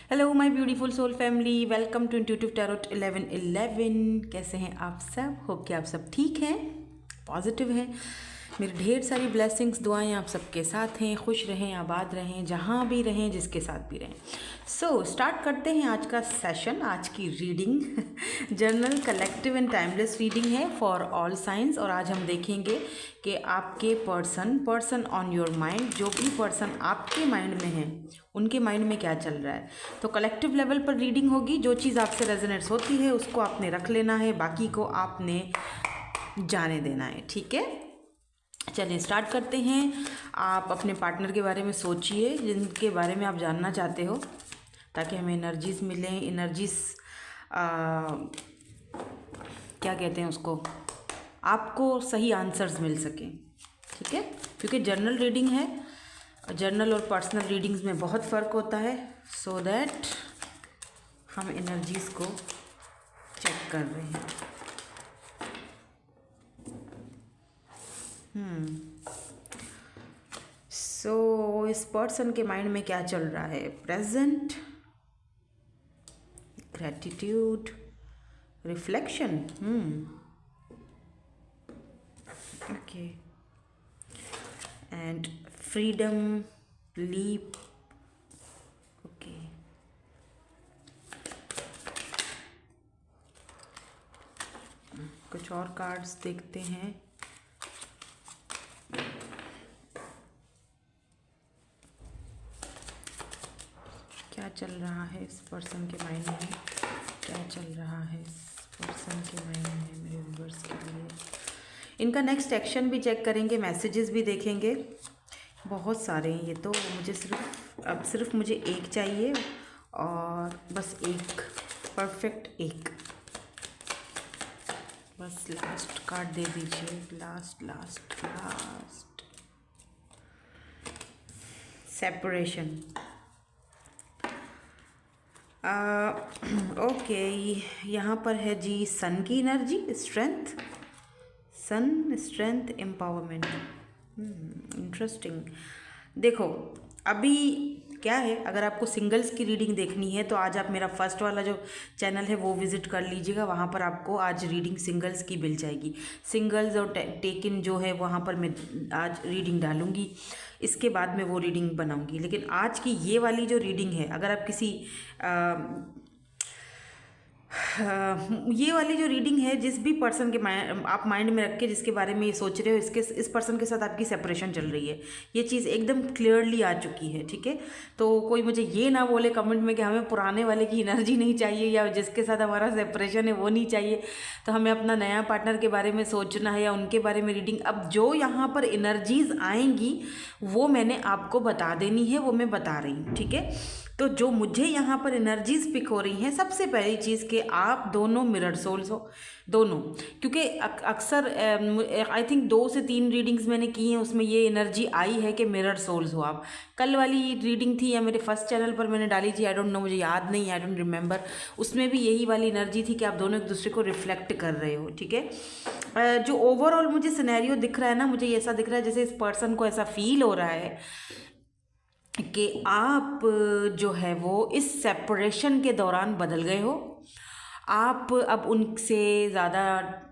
Hello my beautiful soul family, welcome to intuitive tarot 1111। कैसे हैं आप सब? होप कि आप सब ठीक हैं, पॉजिटिव हैं। मेरी ढेर सारी ब्लेसिंग्स, दुआएं आप सबके साथ हैं। खुश रहें, आबाद रहें, जहाँ भी रहें, जिसके साथ भी रहें। सो स्टार्ट करते हैं आज का सेशन, आज की reading. Journal collective and timeless reading है फॉर ऑल साइंस। और आज हम देखेंगे कि आपके पर्सन ऑन योर माइंड, जो भी पर्सन आपके माइंड में है, उनके माइंड में क्या चल रहा है। तो कलेक्टिव लेवल पर रीडिंग होगी। जो चीज़ आपसे रेजोनेट्स होती है उसको आपने रख लेना है, बाकी को आपने जाने देना है। ठीक है, चलिए स्टार्ट करते हैं। आप अपने पार्टनर के बारे में सोचिए, जिनके बारे में आप जानना चाहते हो, ताकि हमें एनर्जीज मिलें। एनर्जीज क्या कहते हैं उसको, आपको सही आंसर्स मिल सकें। ठीक है, क्योंकि जर्नल रीडिंग है, जर्नल और पर्सनल रीडिंग्स में बहुत फ़र्क होता है। सो दैट हम एनर्जीज़ को चेक कर रहे हैं। सो इस पर्सन के माइंड में क्या चल रहा है? Present, gratitude, reflection, okay, and freedom, leap, okay. कुछ और कार्ड्स देखते हैं। क्या चल रहा है इस पर्सन के माइंड में? क्या चल रहा है इस पर्सन के माइंड में मेरे व्यूअर्स के लिए? इनका नेक्स्ट एक्शन भी चेक करेंगे, मैसेजेस भी देखेंगे। बहुत सारे हैं ये तो, मुझे सिर्फ मुझे एक चाहिए, और बस एक, परफेक्ट एक। बस लास्ट कार्ड दे दीजिए, लास्ट। Separation, okay. यहाँ पर है जी सन की एनर्जी, स्ट्रेंथ, सन, स्ट्रेंथ, एम्पावरमेंट। इंटरेस्टिंग। देखो अभी क्या है, अगर आपको सिंगल्स की रीडिंग देखनी है तो आज आप मेरा फर्स्ट वाला जो चैनल है वो विज़िट कर लीजिएगा। वहाँ पर आपको आज रीडिंग सिंगल्स की मिल जाएगी। सिंगल्स और टेकन जो है वहाँ पर मैं आज रीडिंग डालूँगी, इसके बाद मैं वो रीडिंग बनाऊँगी। लेकिन आज की ये वाली जो रीडिंग है, अगर आप किसी ये वाली जो रीडिंग है, जिस भी पर्सन के आप माइंड में रख के जिसके बारे में ये सोच रहे हो, इस पर्सन के साथ आपकी सेपरेशन चल रही है, ये चीज़ एकदम क्लियरली आ चुकी है। ठीक है, तो कोई मुझे ये ना बोले कमेंट में कि हमें पुराने वाले की एनर्जी नहीं चाहिए या जिसके साथ हमारा सेपरेशन है वो नहीं चाहिए। तो हमें अपना नया पार्टनर के बारे में सोचना है या उनके बारे में रीडिंग। अब जो यहाँ पर एनर्जीज आएंगी वो मैंने आपको बता देनी है, वो मैं बता रही हूँ। ठीक है, तो जो मुझे यहाँ पर एनर्जीज पिक हो रही हैं, सबसे पहली चीज़ कि आप दोनों मिरर सोल्स हो, दोनों। क्योंकि अक्सर आई थिंक 2 से 3 रीडिंग्स मैंने की हैं, उसमें ये एनर्जी आई है कि मिरर सोल्स हो आप। कल वाली रीडिंग थी या मेरे फर्स्ट चैनल पर मैंने डाली थी, आई डोंट नो, मुझे याद नहीं, आई डोंट रिमेंबर। उसमें भी यही वाली एनर्जी थी कि आप दोनों एक दूसरे को रिफ्लेक्ट कर रहे हो। ठीक है, जो ओवरऑल मुझे सिनेरियो दिख रहा है ना, मुझे ऐसा दिख रहा है जैसे इस पर्सन को ऐसा फील हो रहा है कि आप जो है वो इस सेपरेशन के दौरान बदल गए हो। आप अब उनसे ज़्यादा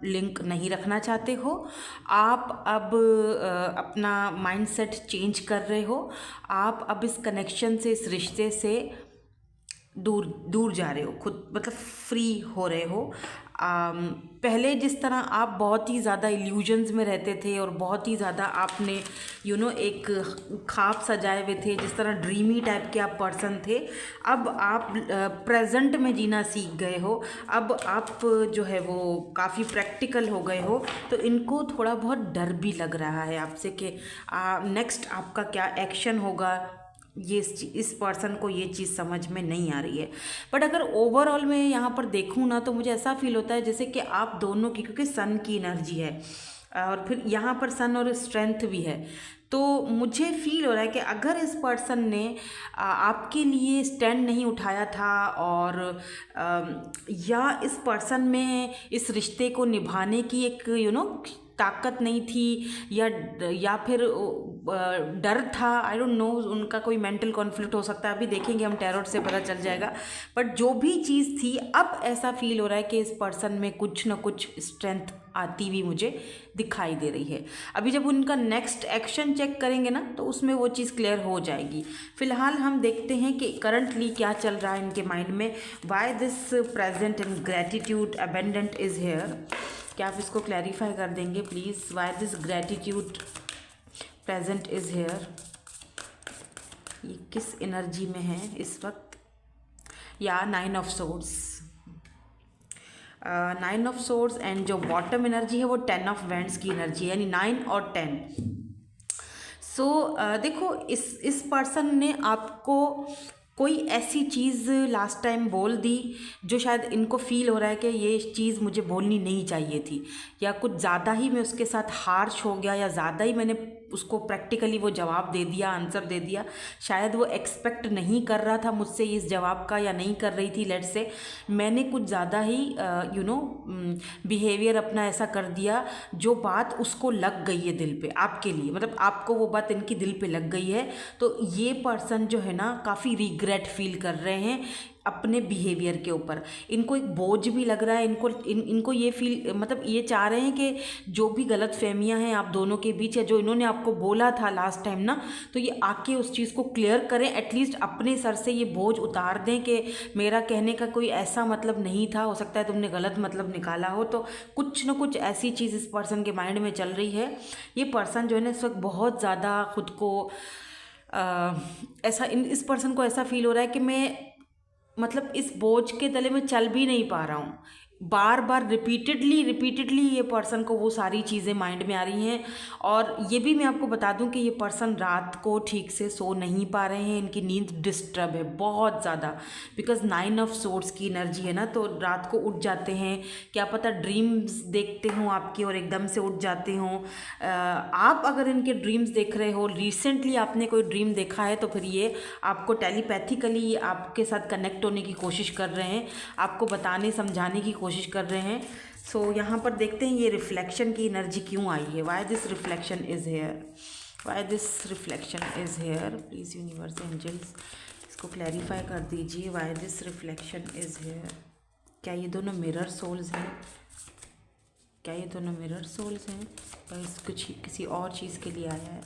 लिंक नहीं रखना चाहते हो। आप अब अपना माइंडसेट चेंज कर रहे हो। आप अब इस कनेक्शन से, इस रिश्ते से दूर जा रहे हो, खुद मतलब फ्री हो रहे हो। पहले जिस तरह आप बहुत ही ज़्यादा इल्यूजन्स में रहते थे और बहुत ही ज़्यादा आपने एक ख्वाब सजाए हुए थे, जिस तरह ड्रीमी टाइप के आप पर्सन थे, अब आप प्रेजेंट में जीना सीख गए हो। अब आप जो है वो काफ़ी प्रैक्टिकल हो गए हो। तो इनको थोड़ा बहुत डर भी लग रहा है आपसे कि नेक्स्ट आपका क्या एक्शन होगा। ये इस पर्सन को ये चीज़ समझ में नहीं आ रही है। बट अगर ओवरऑल मैं यहाँ पर देखूँ ना, तो मुझे ऐसा फील होता है जैसे कि आप दोनों की, क्योंकि सन की एनर्जी है और फिर यहाँ पर सन और स्ट्रेंथ भी है, तो मुझे फील हो रहा है कि अगर इस पर्सन ने आपके लिए स्टैंड नहीं उठाया था, और या इस पर्सन में इस रिश्ते को निभाने की एक ताकत नहीं थी, या फिर डर था, आई डोंट नो, उनका कोई मेंटल कॉन्फ्लिक्ट हो सकता है, अभी देखेंगे हम, टैरोट से पता चल जाएगा। बट जो भी चीज़ थी, अब ऐसा फील हो रहा है कि इस पर्सन में कुछ ना कुछ स्ट्रेंथ आती हुई मुझे दिखाई दे रही है। अभी जब उनका नेक्स्ट एक्शन चेक करेंगे ना, तो उसमें वो चीज़ क्लियर हो जाएगी। फिलहाल हम देखते हैं कि करंटली क्या चल रहा है इनके माइंड में। Why this present and gratitude abundant is here. क्या आप इसको क्लैरिफाई कर देंगे please? Why this gratitude present is here, ये किस एनर्जी में है इस वक्त? या 9 of swords, 9 of swords, and जो बॉटम एनर्जी है वो 10 ऑफ वैंड्स की एनर्जी है, यानी 9 और 10। सो देखो, इस पर्सन ने आपको कोई ऐसी चीज़ लास्ट टाइम बोल दी जो शायद इनको फील हो रहा है कि ये चीज़ मुझे बोलनी नहीं चाहिए थी, या कुछ ज़्यादा ही मैं उसके साथ हार्श हो गया, या ज़्यादा ही मैंने उसको प्रैक्टिकली वो जवाब दे दिया, आंसर दे दिया। शायद वो एक्सपेक्ट नहीं कर रहा था मुझसे इस जवाब का, या नहीं कर रही थी, लेट्स से मैंने कुछ ज़्यादा ही बिहेवियर अपना ऐसा कर दिया जो बात उसको लग गई है दिल पे, आपके लिए, मतलब आपको वो बात इनकी दिल पे लग गई है। तो ये पर्सन जो है ना, काफ़ी रिग्रेट फील कर रहे हैं अपने बिहेवियर के ऊपर। इनको एक बोझ भी लग रहा है, इनको ये फील, मतलब ये चाह रहे हैं कि जो भी गलत फहमियाँ हैं आप दोनों के बीच, या जो इन्होंने आपको बोला था लास्ट टाइम ना, तो ये आके उस चीज़ को क्लियर करें, एटलीस्ट अपने सर से ये बोझ उतार दें कि मेरा कहने का कोई ऐसा मतलब नहीं था, हो सकता है तुमने गलत मतलब निकाला हो। तो कुछ ना कुछ ऐसी चीज़ इस पर्सन के माइंड में चल रही है। ये पर्सन जो है ना, इस वक्त बहुत ज़्यादा खुद को इस पर्सन को ऐसा फील हो रहा है कि मैं, मतलब इस बोझ के तले में चल भी नहीं पा रहा हूँ। बार बार रिपीटेडली ये पर्सन को वो सारी चीज़ें माइंड में आ रही हैं। और ये भी मैं आपको बता दूं कि ये पर्सन रात को ठीक से सो नहीं पा रहे हैं, इनकी नींद डिस्टर्ब है बहुत ज़्यादा, बिकॉज 9 ऑफ सोर्ड्स की एनर्जी है ना, तो रात को उठ जाते हैं, क्या पता ड्रीम्स देखते हों आपकी और एकदम से उठ जाते हों। आप अगर इनके ड्रीम्स देख रहे हो, रिसेंटली आपने कोई ड्रीम देखा है, तो फिर ये आपको टेलीपैथिकली आपके साथ कनेक्ट होने की कोशिश कर रहे हैं, आपको बताने समझाने की कोशिश कर रहे हैं। सो यहाँ पर देखते हैं ये रिफ्लेक्शन की एनर्जी क्यों आई है। Why this reflection is here, why this reflection is here, please universe angels इसको क्लैरिफाई कर दीजिए। Why this reflection is here. क्या ये दोनों मिरर सोल्स हैं? क्या ये दोनों मिरर सोल्स हैं, या इस कुछ किसी और चीज़ के लिए आया है?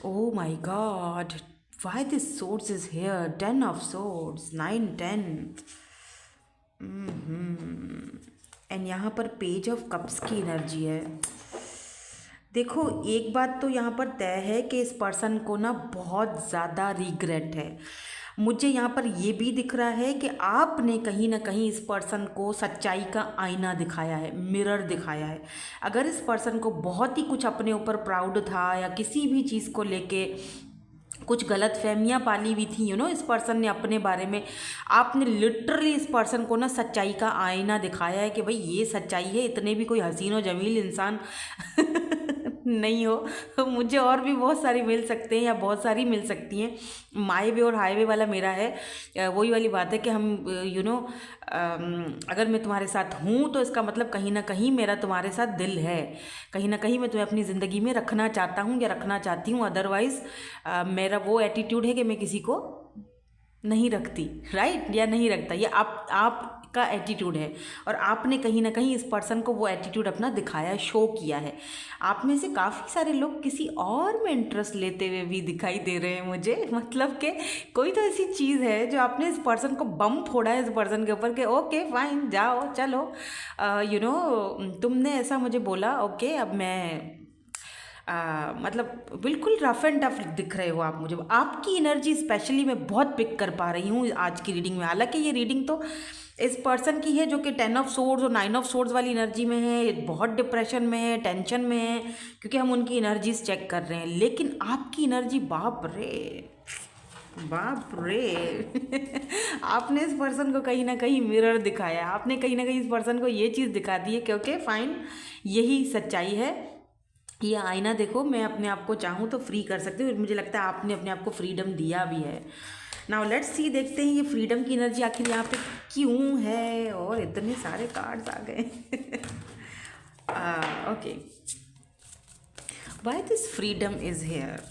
Oh my God, why this swords is here? 10 of swords, 9, 10. And यहाँ पर पेज ऑफ कप्स की एनर्जी है। देखो, एक बात तो यहाँ पर तय है कि इस पर्सन को ना बहुत ज़्यादा रिग्रेट है। मुझे यहाँ पर ये भी दिख रहा है कि आपने कहीं ना कहीं इस पर्सन को सच्चाई का आईना दिखाया है, मिरर दिखाया है। अगर इस पर्सन को बहुत ही कुछ अपने ऊपर प्राउड था, या किसी भी चीज़ को लेके कुछ गलत फहमियाँ पाली हुई थी, इस पर्सन ने अपने बारे में, आपने लिटरली इस पर्सन को ना सच्चाई का आईना दिखाया है कि भाई ये सच्चाई है, इतने भी कोई हसीन और जमील इंसान नहीं हो, तो मुझे और भी बहुत सारी मिल सकते हैं, या बहुत सारी मिल सकती हैं। माई वे और हाईवे वाला मेरा है, वही वाली बात है कि हम अगर मैं तुम्हारे साथ हूँ तो इसका मतलब कहीं ना कहीं मेरा तुम्हारे साथ दिल है, कहीं ना कहीं मैं तुम्हें अपनी ज़िंदगी में रखना चाहता हूँ या रखना चाहती हूँ। अदरवाइज़ मेरा वो एटीट्यूड है कि मैं किसी को नहीं रखती, राइट, या नहीं रखता, ये आपका एटीट्यूड है। और आपने कहीं ना कहीं इस पर्सन को वो एटीट्यूड अपना दिखाया, शो किया है। आप में से काफ़ी सारे लोग किसी और में इंटरेस्ट लेते हुए भी दिखाई दे रहे हैं मुझे, मतलब कि कोई तो ऐसी चीज़ है जो आपने इस पर्सन को बम फोड़ा है इस पर्सन के ऊपर कि ओके फाइन, जाओ चलो, तुमने ऐसा मुझे बोला, ओके अब मैं मतलब बिल्कुल रफ एंड टफ दिख रहे हो आप मुझे। आपकी एनर्जी स्पेशली मैं बहुत पिक कर पा रही हूँ आज की रीडिंग में। हालांकि ये रीडिंग तो इस पर्सन की है जो कि 10 ऑफ सोर्ड्स और 9 ऑफ सोर्ड्स वाली एनर्जी में है, बहुत डिप्रेशन में है, टेंशन में है, क्योंकि हम उनकी एनर्जीज चेक कर रहे हैं। लेकिन आपकी एनर्जी, बाप रे आपने इस पर्सन को कहीं ना कहीं मिरर दिखाया, आपने कहीं ना कहीं इस पर्सन को ये चीज़ दिखा दी है कि ओके फाइन, यही सच्चाई है, ये आईना देखो, मैं अपने आप को चाहूँ तो फ्री कर सकती हूँ। मुझे लगता है आपने अपने आप को फ्रीडम दिया भी है। नाउ लेट्स सी, देखते हैं ये फ्रीडम की एनर्जी आखिर यहाँ पे क्यों है, और इतने सारे कार्ड्स आ गए। Okay, why this freedom is here,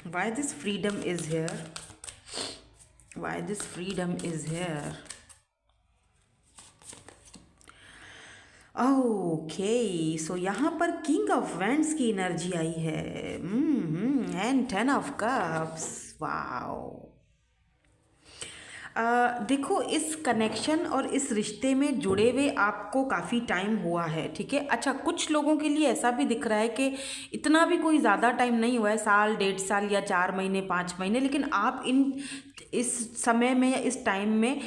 why this freedom is here, why this freedom is here. Okay, so यहाँ पर किंग ऑफ वेंट्स की एनर्जी आई है, एंड 10 ऑफ कप्स। वाओ, देखो इस कनेक्शन और इस रिश्ते में जुड़े हुए आपको काफ़ी टाइम हुआ है, ठीक है। अच्छा, कुछ लोगों के लिए ऐसा भी दिख रहा है कि इतना भी कोई ज़्यादा टाइम नहीं हुआ है, साल, 1.5 साल या 4 महीने, 5 महीने, लेकिन आप इस समय में या इस टाइम में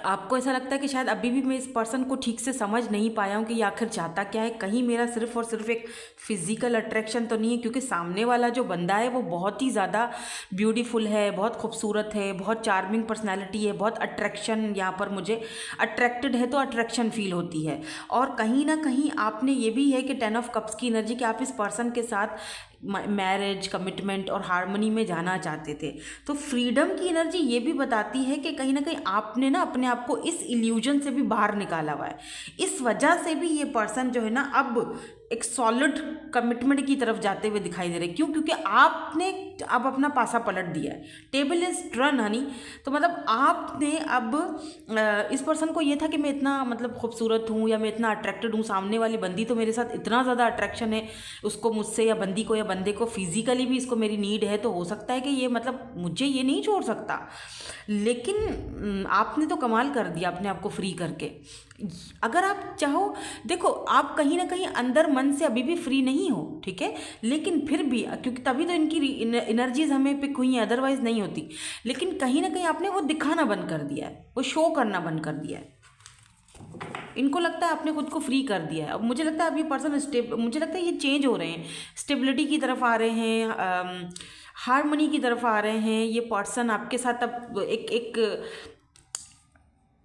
आपको ऐसा लगता है कि शायद अभी भी मैं इस पर्सन को ठीक से समझ नहीं पाया हूँ कि ये आखिर चाहता क्या है। कहीं मेरा सिर्फ और सिर्फ एक फिजिकल अट्रैक्शन तो नहीं है, क्योंकि सामने वाला जो बंदा है वो बहुत ही ज़्यादा ब्यूटीफुल है, बहुत खूबसूरत है, बहुत चार्मिंग पर्सनैलिटी है, बहुत अट्रैक्शन, यहाँ पर मुझे अट्रैक्टेड है तो अट्रैक्शन फील होती है। और कहीं ना कहीं आपने ये भी है कि 10 ऑफ कप्स की एनर्जी कि आप इस पर्सन के साथ मैरिज, कमिटमेंट और हार्मनी में जाना चाहते थे। तो फ्रीडम की एनर्जी ये भी बताती है कि कहीं ना कहीं आपने ना अपने आप को इस इल्यूजन से भी बाहर निकाला हुआ है। इस वजह से भी ये पर्सन जो है ना अब एक सॉलिड कमिटमेंट की तरफ जाते हुए दिखाई दे रहे हैं। क्यों? क्योंकि आपने अब अपना पासा पलट दिया है। Table is turn Honey. तो मतलब आपने अब इस पर्सन को ये था कि मैं इतना मतलब खूबसूरत हूँ या मैं इतना अट्रैक्टेड हूँ, सामने वाली बंदी तो मेरे साथ इतना ज़्यादा अट्रैक्शन है उसको मुझसे, या बंदी को या बंदे को फिजिकली भी इसको मेरी नीड है, तो हो सकता है कि ये मतलब मुझे ये नहीं छोड़ सकता। लेकिन आपने तो कमाल कर दिया अपने आप को फ्री करके। अगर आप चाहो, देखो आप कहीं ना कहीं अंदर मन से अभी भी फ्री नहीं हो, ठीक है, लेकिन फिर भी क्योंकि तभी तो इनकी एनर्जीज हमें पिक हुई हैं, अदरवाइज नहीं होती। लेकिन कहीं ना कहीं आपने वो दिखाना बंद कर दिया है, वो शो करना बंद कर दिया है। इनको लगता है आपने खुद को फ्री कर दिया है। अब मुझे लगता है अब ये पर्सन मुझे लगता है ये चेंज हो रहे हैं, स्टेबिलिटी की तरफ आ रहे हैं, हार्मनी की तरफ आ रहे हैं। ये पर्सन आपके साथ अब एक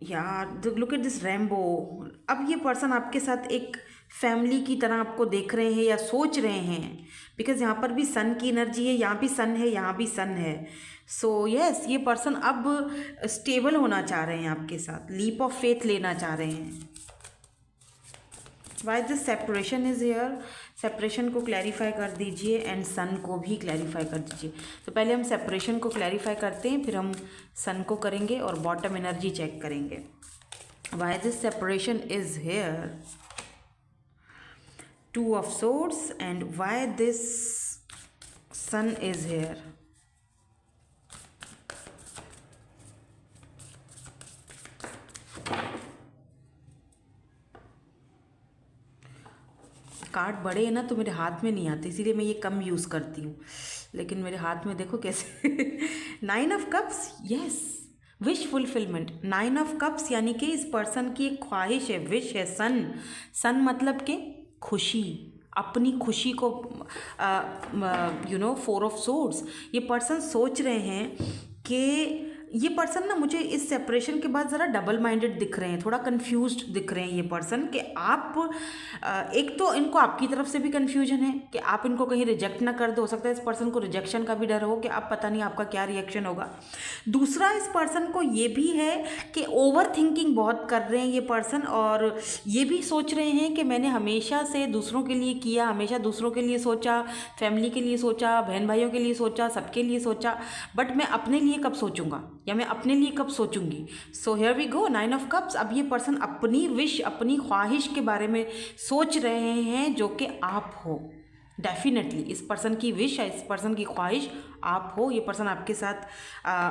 यार लुक एट दिस रेम्बो। अब ये पर्सन आपके साथ एक फैमिली की तरह आपको देख रहे हैं या सोच रहे हैं, बिकॉज यहाँ पर भी सन की एनर्जी है, यहाँ भी सन है, यहाँ भी सन है। सो यस, ये पर्सन अब स्टेबल होना चाह रहे हैं आपके साथ, लीप ऑफ फेथ लेना चाह रहे हैं। Y this separation is hair, separation को क्लैरिफाई कर दीजिए एंड सन को भी क्लैरिफाई कर दीजिए। तो पहले हम सेपरेशन को क्लैरिफाई करते हैं, फिर हम सन को करेंगे और बॉटम एनर्जी चेक करेंगे। Why this separation is here, 2 of swords, and why this sun is here. Card बड़े हैं ना तो मेरे हाथ में नहीं आते, इसीलिए मैं ये कम यूज़ करती हूँ, लेकिन मेरे हाथ में देखो कैसे। 9 of cups, yes, wish fulfilment. 9 of cups यानी कि इस पर्सन की एक ख्वाहिश है, विश है। सन मतलब कि खुशी, अपनी खुशी को 4 ऑफ सोर्ड्स। ये पर्सन सोच रहे हैं कि ये पर्सन ना मुझे इस सेपरेशन के बाद ज़रा डबल माइंडेड दिख रहे हैं, थोड़ा कंफ्यूज्ड दिख रहे हैं ये पर्सन कि आप एक तो इनको आपकी तरफ से भी कंफ्यूजन है कि आप इनको कहीं रिजेक्ट ना कर दो। हो सकता है इस पर्सन को रिजेक्शन का भी डर हो कि आप पता नहीं आपका क्या रिएक्शन होगा। दूसरा, इस पर्सन को ये भी है कि ओवर थिंकिंग बहुत कर रहे हैं ये पर्सन, और ये भी सोच रहे हैं कि मैंने हमेशा से दूसरों के लिए किया, हमेशा दूसरों के लिए सोचा, फैमिली के लिए सोचा, बहन भाइयों के लिए सोचा, सबके लिए सोचा, बट मैं अपने लिए कब सोचूंगा या मैं अपने लिए कब सोचूंगी। So here we go, 9 of cups. अब ये पर्सन अपनी विश, अपनी ख्वाहिश के बारे में सोच रहे हैं जो कि आप हो। डेफिनेटली इस पर्सन की विश है, इस पर्सन की ख्वाहिश आप हो। ये पर्सन आपके साथ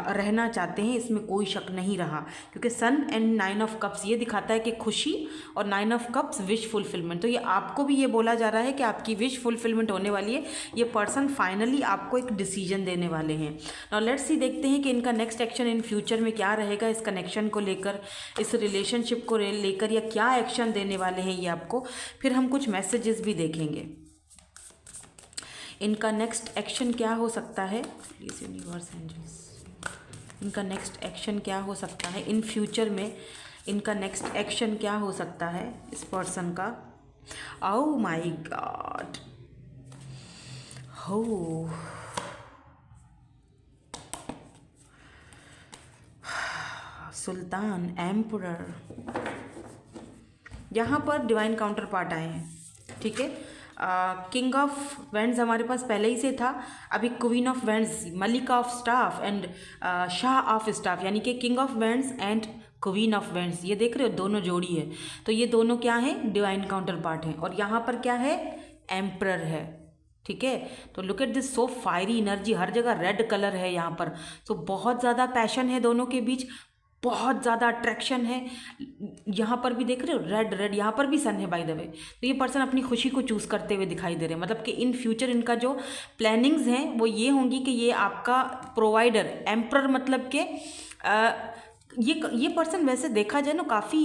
रहना चाहते हैं, इसमें कोई शक नहीं रहा, क्योंकि सन एंड 9 ऑफ कप्स ये दिखाता है कि खुशी, और 9 ऑफ कप्स विश फुलफिलमेंट। तो ये आपको भी ये बोला जा रहा है कि आपकी विश फुलफिलमेंट होने वाली है। ये पर्सन फाइनली आपको एक डिसीजन देने वाले हैं। नाउ लेट्स सी, देखते हैं कि इनका नेक्स्ट एक्शन इन फ्यूचर में क्या रहेगा, इस कनेक्शन को लेकर, इस रिलेशनशिप को लेकर, या क्या एक्शन देने वाले हैं ये आपको। फिर हम कुछ मैसेजेस भी देखेंगे। इनका नेक्स्ट एक्शन क्या हो सकता है, प्लीज यूनिवर्स एंजल्स, इनका नेक्स्ट एक्शन क्या हो सकता है इन फ्यूचर में, इनका नेक्स्ट एक्शन क्या हो सकता है इस पर्सन का। ओह माय गॉड, हो सुल्तान, एम्परर, यहाँ पर डिवाइन काउंटर पार्ट आए हैं, ठीक है। किंग ऑफ वेंड्स हमारे पास पहले ही से था, अभी क्वीन ऑफ वेंड्स, मलिका ऑफ स्टाफ एंड शाह ऑफ स्टाफ, यानी कि king of wands and queen of wands, ये देख रहे हो दोनों जोड़ी है, तो ये दोनों क्या हैं, डिवाइन काउंटर पार्ट हैं। और यहाँ पर क्या है, एम्परर है, ठीक है। तो look at this, so fiery energy, हर जगह रेड कलर है यहाँ पर, तो बहुत ज़्यादा पैशन है दोनों के बीच, बहुत ज़्यादा अट्रैक्शन है। यहाँ पर भी देख रहे हो रेड रेड, यहाँ पर भी सन है बाय द वे। तो ये पर्सन अपनी खुशी को चूज़ करते हुए दिखाई दे रहे हैं, मतलब कि इन फ्यूचर इनका जो प्लानिंग्स हैं वो ये होंगी कि ये आपका प्रोवाइडर, एम्परर मतलब कि ये पर्सन वैसे देखा जाए ना काफ़ी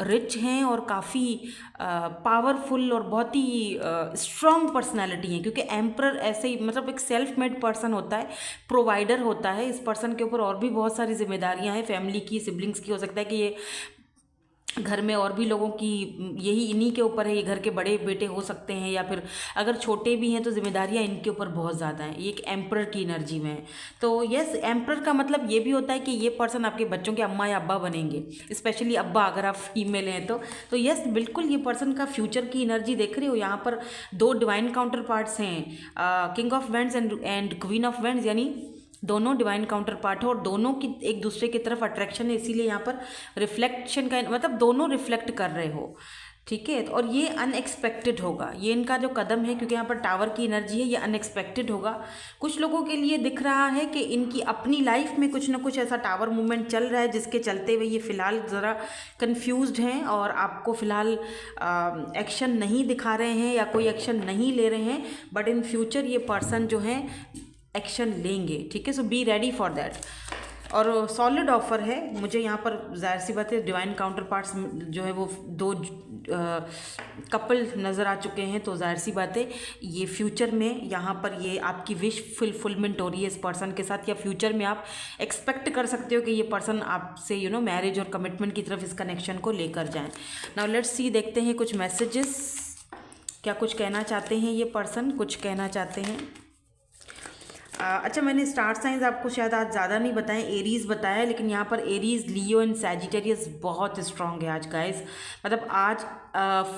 रिच हैं और काफ़ी पावरफुल और बहुत ही स्ट्रॉन्ग पर्सनैलिटी हैं, क्योंकि एम्परर ऐसे ही मतलब एक सेल्फ मेड पर्सन होता है, प्रोवाइडर होता है। इस पर्सन के ऊपर और भी बहुत सारी जिम्मेदारियां हैं, फैमिली की, सिबलिंग्स की, हो सकता है कि ये घर में और भी लोगों की, यही इन्हीं के ऊपर है, ये घर के बड़े बेटे हो सकते हैं, या फिर अगर छोटे भी हैं तो जिम्मेदारियां इनके ऊपर बहुत ज़्यादा हैं। ये एक एम्परर की एनर्जी में है। तो यस, एम्परर का मतलब ये भी होता है कि ये पर्सन आपके बच्चों के अम्मा या अब्बा बनेंगे, स्पेशली अब्बा अगर आप फीमेल हैं तो यस बिल्कुल ये पर्सन का फ्यूचर की एनर्जी देख रहे हो। यहाँ पर दो डिवाइन काउंटर पार्ट्स हैं, king of wands and queen of vends, यानी दोनों डिवाइन काउंटर पार्ट है और दोनों की एक दूसरे की तरफ अट्रैक्शन है, इसीलिए यहाँ पर रिफ्लेक्शन का मतलब दोनों रिफ्लेक्ट कर रहे हो, ठीक है। और ये अनएक्सपेक्टेड होगा, ये इनका जो कदम है, क्योंकि यहाँ पर टावर की एनर्जी है, ये अनएक्सपेक्टेड होगा। कुछ लोगों के लिए दिख रहा है कि इनकी अपनी लाइफ में कुछ ना कुछ ऐसा टावर मूवमेंट चल रहा है जिसके चलते हुए ये फ़िलहाल ज़रा कंफ्यूज्ड हैं और आपको फ़िलहाल एक्शन नहीं दिखा रहे हैं या कोई एक्शन नहीं ले रहे हैं, बट इन फ्यूचर ये पर्सन जो है एक्शन लेंगे, ठीक है। सो बी रेडी फॉर दैट। और सॉलिड ऑफर है मुझे यहाँ पर, जाहिर सी बात है डिवाइन काउंटर पार्ट्स जो है वो दो कपल नज़र आ चुके हैं, तो जाहिर सी बात है ये फ्यूचर में यहाँ पर ये आपकी विश फुलफिलमेंट हो रही है इस पर्सन के साथ, या फ्यूचर में आप एक्सपेक्ट कर सकते हो कि ये पर्सन आपसे मैरिज और कमिटमेंट की तरफ इस कनेक्शन को लेकर जाएं। नाउ लेट्स सी, देखते हैं कुछ मैसेजेस, क्या कुछ कहना चाहते हैं ये पर्सन, कुछ कहना चाहते हैं। अच्छा, मैंने स्टार साइंस आपको शायद आज ज़्यादा नहीं बताएं, एरीज़ बताया, लेकिन यहाँ पर एरीज़, लियो एंड सैजिटेरियस बहुत स्ट्रॉन्ग है आज गाइस। मतलब आज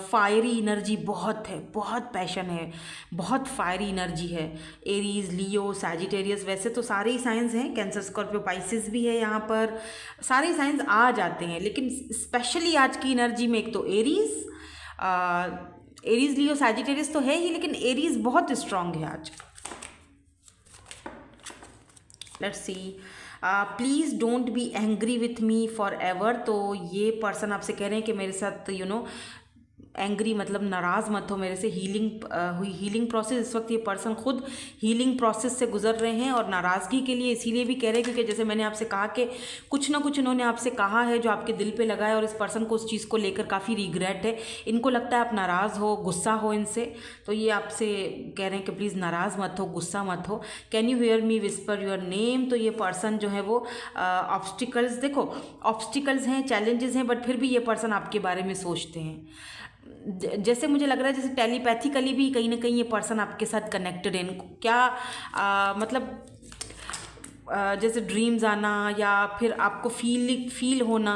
फायरी एनर्जी बहुत है, बहुत पैशन है, बहुत फायरी एनर्जी है। एरीज़, लियो, सैजिटेरियस, वैसे तो सारे ही साइंस हैं, कैंसर, स्कॉर्पियो, पाइसिस भी है, यहाँ पर सारे साइंस आ जाते हैं, लेकिन स्पेशली आज की एनर्जी में एक तो एरीज़, लियो, सैजिटेरियस तो है ही, लेकिन एरीज़ बहुत स्ट्रॉन्ग है आज। Let's see, please don't be angry with me for ever. तो ये पर्सन आपसे कह रहे हैं कि मेरे साथ एंग्री मतलब नाराज़ मत हो मेरे से। हीलिंग प्रोसेस, इस वक्त ये पर्सन खुद हीलिंग प्रोसेस से गुजर रहे हैं और नाराज़गी के लिए इसीलिए भी कह रहे हैं क्योंकि जैसे मैंने आपसे कहा कि कुछ ना कुछ इन्होंने आपसे कहा है जो आपके दिल पे लगा है और इस पर्सन को उस चीज़ को लेकर काफ़ी रिग्रेट है। इनको लगता है आप नाराज़ हो, गुस्सा हो इनसे, तो ये आपसे कह रहे हैं कि प्लीज़ नाराज़ मत हो, गुस्सा मत हो। Can you hear me whisper your name. तो ये पर्सन जो है वो ऑब्स्टिकल्स, देखो ऑब्स्टिकल्स हैं, चैलेंजेस हैं, बट फिर भी ये पर्सन आपके बारे में सोचते हैं। जैसे मुझे लग रहा है जैसे टेलीपैथिकली भी कहीं ना कहीं ये पर्सन आपके साथ कनेक्टेड है। इनको क्या मतलब जैसे ड्रीम्स आना या फिर आपको फील होना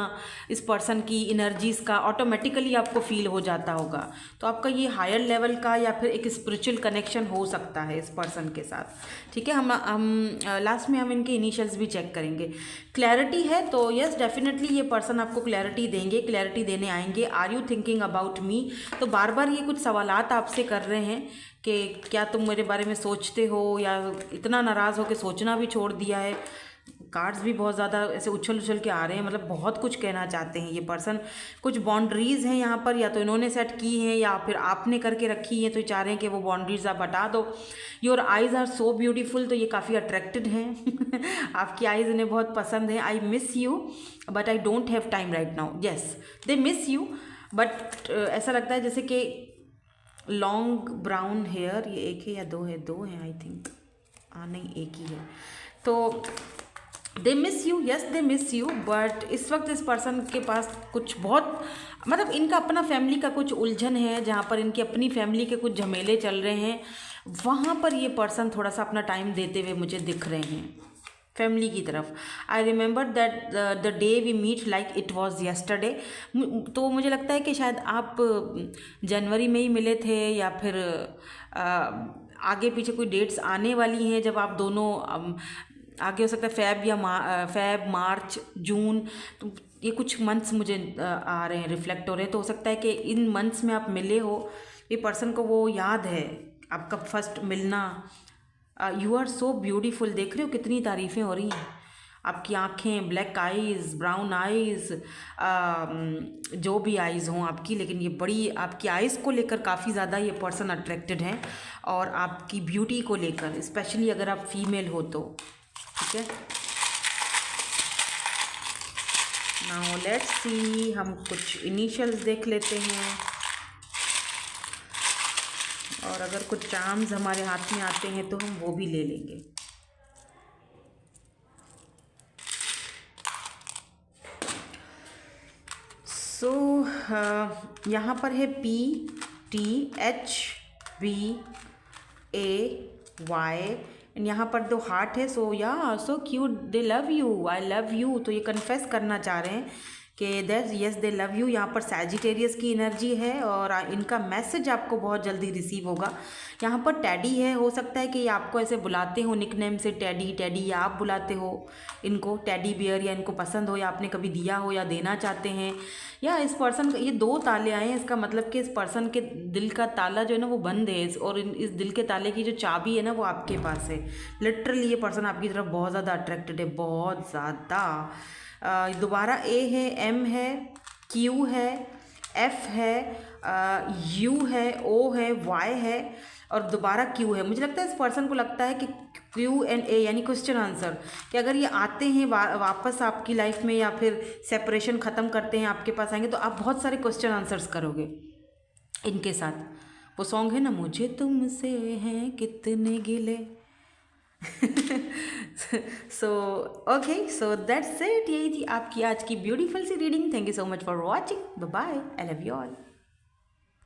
इस पर्सन की एनर्जीज़ का ऑटोमेटिकली आपको फील हो जाता होगा। तो आपका ये हायर लेवल का या फिर एक स्पिरिचुअल कनेक्शन हो सकता है इस पर्सन के साथ, ठीक है। हम लास्ट में हम इनके इनिशियल्स भी चेक करेंगे। क्लैरिटी है तो यस डेफिनेटली ये पर्सन आपको क्लैरिटी देंगे, क्लैरिटी देने आएंगे। Are you thinking about me. तो बार बार ये कुछ सवालात आपसे कर रहे हैं कि क्या तुम मेरे बारे में सोचते हो, या इतना नाराज़ हो कि सोचना भी छोड़ दिया है। कार्ड्स भी बहुत ज़्यादा ऐसे उछल के आ रहे हैं, मतलब बहुत कुछ कहना चाहते हैं ये पर्सन। कुछ बाउंड्रीज़ हैं यहाँ पर, या तो इन्होंने सेट की हैं या फिर आपने करके रखी हैं, तो चाह रहे हैं कि वो बाउंड्रीज़ आप हटा दो। Your eyes are so beautiful, तो ये काफ़ी अट्रैक्टेड हैं आपकी आइज़ इन्हें बहुत पसंद है। I miss you but I don't have time right now. Yes they miss you, but ऐसा लगता है जैसे कि लॉन्ग ब्राउन हेयर, ये एक है या दो है, दो है आई थिंक, नहीं एक ही है। तो they miss you, yes they miss you, but इस वक्त इस पर्सन के पास कुछ बहुत मतलब इनका अपना फैमिली का कुछ उलझन है, जहाँ पर इनकी अपनी फैमिली के कुछ झमेले चल रहे हैं, वहाँ पर ये पर्सन थोड़ा सा अपना टाइम देते हुए मुझे दिख रहे हैं। फैमिली की तरफ। I remember that the day we meet like it was yesterday. तो मुझे लगता है कि शायद आप जनवरी में ही मिले थे, या फिर आगे पीछे कोई डेट्स आने वाली हैं जब आप दोनों आगे हो सकता है फैब या फैब, मार्च, जून, तो ये कुछ मंथ्स मुझे आ रहे हैं, रिफ्लेक्ट हो रहे हैं। तो हो सकता है कि इन मंथ्स में आप मिले हो, ये पर्सन को वो याद है आपका फर्स्ट मिलना। यू आर सो ब्यूटीफुल, देख रहे हो कितनी तारीफ़ें हो रही हैं। आपकी आँखें, ब्लैक आइज़, ब्राउन आइज़, जो भी आइज़ हों आपकी, लेकिन ये बड़ी आपकी आइज़ को लेकर काफ़ी ज़्यादा ये पर्सन अट्रैक्टेड हैं, और आपकी ब्यूटी को लेकर, स्पेशली अगर आप फीमेल हो तो। ठीक है, नाउ लेट्स सी, हम कुछ इनिशियल्स देख लेते हैं, और अगर कुछ चार्म्स हमारे हाथ में आते हैं तो हम वो भी ले लेंगे। सो यहाँ पर है PTHVAY, एंड यहाँ पर 2 हार्ट है। सो या so cute, they love you, I love you. तो ये कन्फेस करना चाह रहे हैं कि that yes they love you. यहाँ पर सैजिटेरियस की एनर्जी है, और इनका मैसेज आपको बहुत जल्दी रिसीव होगा। यहाँ पर टैडी है, हो सकता है कि ये आपको ऐसे बुलाते हो निकनेम से, टैडी टैडी, या आप बुलाते हो इनको टैडी बियर, या इनको पसंद हो, या आपने कभी दिया हो, या देना चाहते हैं। या इस पर्सन, ये 2 ताले आए हैं, इसका मतलब कि इस पर्सन के दिल का ताला जो है ना वो बंद है, और इस दिल के ताले की जो चाबी है ना वो आपके पास है। लिटरली ये पर्सन आपकी तरफ बहुत ज़्यादा अट्रैक्टेड है, बहुत ज़्यादा। दोबारा A है, M है, Q है, F है, U है, O है, Y है, और दोबारा Q है। मुझे लगता है इस पर्सन को लगता है कि Q एंड A यानी क्वेश्चन आंसर, कि अगर ये आते हैं वापस आपकी लाइफ में, या फिर सेपरेशन ख़त्म करते हैं आपके पास आएंगे, तो आप बहुत सारे क्वेश्चन आंसर्स करोगे इनके साथ। वो सॉन्ग है ना, मुझे तुमसे हैं कितने गिले। So okay, so that's it, यही थी आपकी आज की ब्यूटीफुल सी reading. Thank you so much for watching, bye bye, I love you all.